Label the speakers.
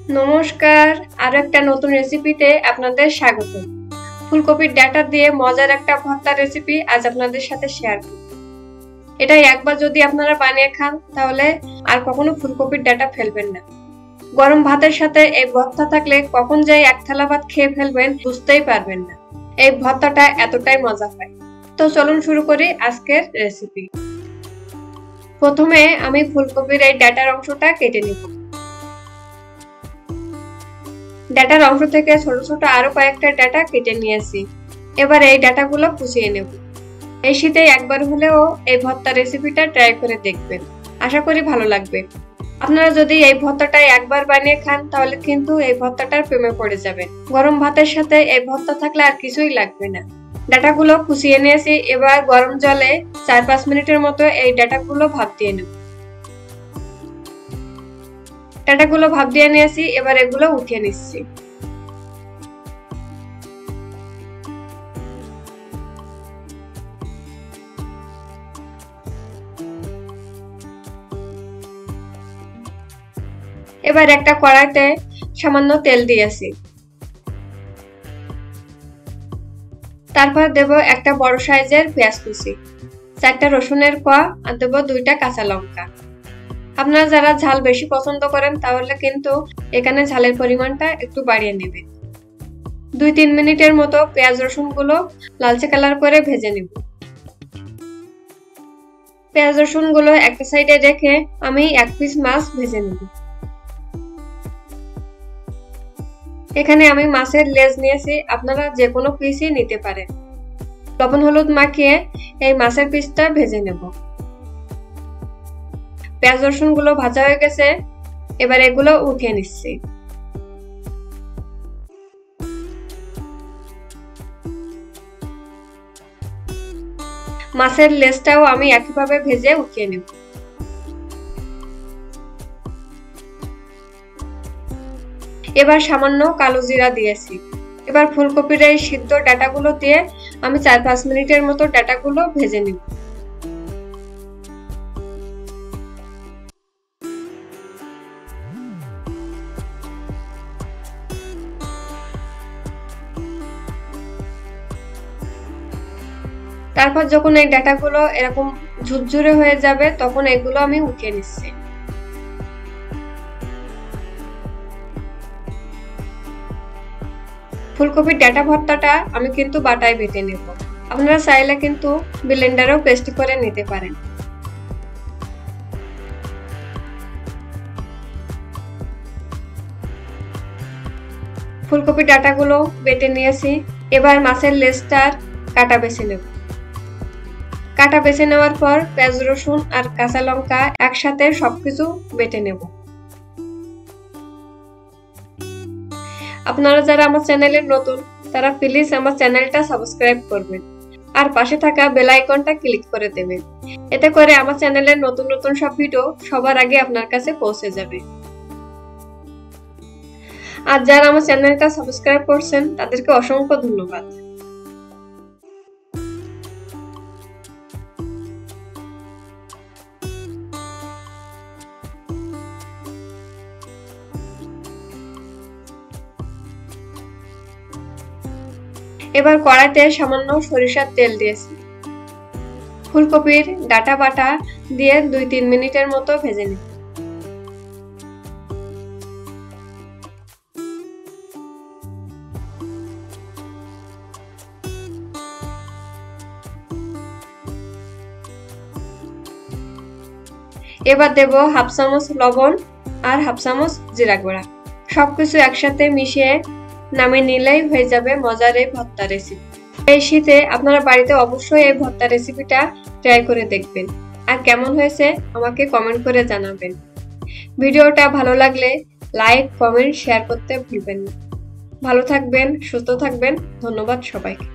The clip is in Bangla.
Speaker 1: নমস্কার, আরো একটা নতুন রেসিপিতে আপনাদের স্বাগত। ফুলকপির ডাঁটা দিয়ে মজার একটা ভর্তা রেসিপি আজ আপনাদের সাথে শেয়ার করব। এটা একবার যদি আপনারা বানিয়ে খান তাহলে আর কখনো ফুলকপির ডাঁটা ফেলবেন না। গরম ভাতের সাথে এই ভর্তা থাকলে কখন যে এক থালা ভাত খেয়ে ফেলবেন বুঝতেই পারবেন না। এই ভর্তাটা এতটাই মজা হয়। তো চলুন শুরু করি আজকের রেসিপি। প্রথমে আমি ফুলকপির এই ডাঁটার অংশটা কেটে নিব। ডাটার অংশ থেকে ছোট ছোট আরো কয়েকটা ডাটা কেটে নিয়েছি। এবার এই ডাটাগুলো কুচিয়ে নেব। এই শীতে একবার হলেও এই ভর্তা রেসিপিটা ট্রাই করে দেখবেন, আশা করি ভালো লাগবে। আপনারা যদি এই ভর্তাটা একবার বানিয়ে খান তাহলে কিন্তু এই ভর্তাটার প্রেমে পড়ে যাবেন। গরম ভাতের সাথে এই ভর্তা থাকলে আর কিছুই লাগবে না। ডাটাগুলো কুচিয়ে নিয়েছি। এবার গরম জলে 4-5 মিনিটের মতো এই ডাটাগুলো ভাপ দিয়ে নেব। ডাটাগুলো ভাপ দিয়ে নিয়েছি, এবার এগুলো উঠিয়ে নিচ্ছি। এবার একটা কড়াইতে সামান্য তেল দিয়েছি। তারপর দেব একটা বড় সাইজের পেঁয়াজ কুচি, 4টা রসুনের কোয়া আর দেব 2টা কাঁচা লঙ্কা। আপনারা যারা ঝাল বেশি পছন্দ করেন তাহলে কিন্তু এখানে ঝালের পরিমাণটা একটু বাড়িয়ে নেবেন। 2-3 মিনিটের মতো পেঁয়াজ রসুনগুলো লালচে কালার করে ভেজে নেব। পেঁয়াজ রসুনগুলো একটা সাইডে রেখে আমি 1 পিস মাছ ভেজে নেব। এখানে আমি মাছের লেজ নিয়েছি, আপনারা যে কোনো পিসই নিতে পারেন। লবণ হলুদ মাখিয়ে এই মাছের পিসটা ভেজে নেব। পেঁয়াজ রসুন গুলো ভাজা হয়ে গেছে, এবার এগুলো উঠিয়ে নিচ্ছি। মাছের লেজটাও আমি একইভাবে ভেজে উঠিয়ে নেব। এবার সামান্য কালো জিরা দিয়েছি। এবার ফুলকপির এই সিদ্ধ ডাটাগুলো দিয়ে আমি 4-5 মিনিটের মতো ডাটাগুলো ভেজে নিব। তারপর যখন এই ডাটাগুলো এরকম ঝুরঝুরে হয়ে যাবে তখন এগুলো আমি উঠিয়ে নিচ্ছি। ফুলকপির ডাটা ভর্তাটা আমি কিন্তু বাটায় বেটে নেব। আপনারা চাইলে কিন্তু ব্লেন্ডারেও পেস্ট করে নিতে পারেন। ফুলকপির ডাটাগুলো বেটে নিয়েছি। এবার মাছের লেজটার কাটা বেছে নেব। কাটা বেছে নেওয়ার পর পেঁয়াজ রসুন আর কাঁচা লঙ্কা একসাথে সবকিছু বেটে নেব। আপনারা যারা আমার চ্যানেলের নতুন তারা প্লিজ আমার চ্যানেলটা সাবস্ক্রাইব করবেন আর পাশে থাকা বেল আইকনটা ক্লিক করে দেবেন। এতে করে আমার চ্যানেলের নতুন নতুন সব ভিডিও সবার আগে আপনার কাছে পৌঁছে যাবে। আর যারা আমার চ্যানেলটা সাবস্ক্রাইব করছেন তাদেরকে অসংখ্য ধন্যবাদ। এবার কড়াইতে সামান্য সরিষার তেল দিয়েছি। ফুলকপির ডাটা বাটা দিয়ে 2-3 মিনিটের মতো ভেজে নিন। এবার দেব 1/2 চামচ লবণ আর 1/2 চামচ জিরা গুঁড়া। সবকিছু একসাথে মিশিয়ে নামিয়ে নিলেই হয়ে যাবে মজার এই ভর্তা রেসিপি। এই শীতে আপনারা বাড়িতে অবশ্যই এই ভর্তা রেসিপিটা ট্রাই করে দেখবেন আর কেমন হয়েছে আমাকে কমেন্ট করে জানাবেন। ভিডিওটা ভালো লাগলে লাইক, কমেন্ট, শেয়ার করতে ভুলবেন না। ভালো থাকবেন, সুস্থ থাকবেন। ধন্যবাদ সবাইকে।